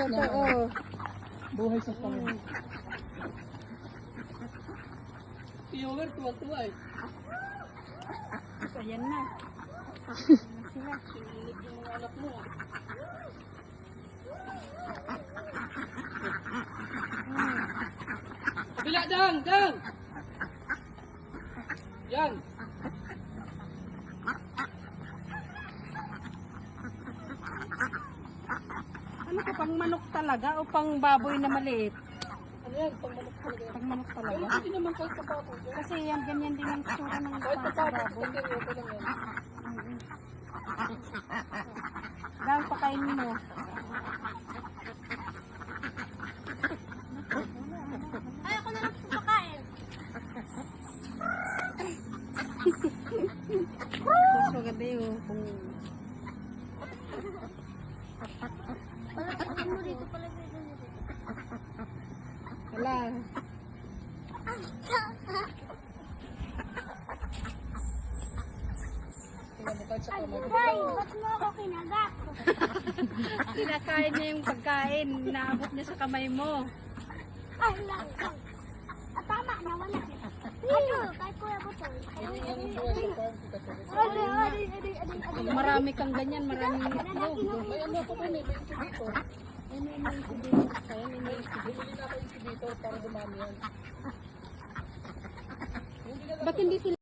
ito, oh. Buhay sa pangin. Viewer, tuwa-tuwa eh. Ayan na. Sila, sinilip yung mga anak mo. Kabila, Dang! Dang! Yan! Ano ka, pang manok talaga o pang baboy na maliit? Ano yan? Pangmanok talaga yan. Pang manok Pero talaga? hindi naman kahit kapapo. Kasi yan, ganyan din ang tsura ng Kahit pang kapapo, baboy. okay lang yan. Dahil pakainin mo. Ay, ako na lang pakain. Mas maganda yun. Wala ka mo dito pala dito. Wala. Tingnan mo kahit sa kamay. Ay, ba't mo ako kinagat? Kinakain niya yung pagkain. Naabot niya sa kamay mo. Ay, lang. Tama, nawala. Ano? Kay Kuya Butol. Yan yung buhay sa farm. Marami kang ganyan, maraming itlog. May ano ako dun eh, may incubator. Ano yung incubator? Ayan, yung incubator. Bumili na ako incubator para dumami yan. Ba't hindi sila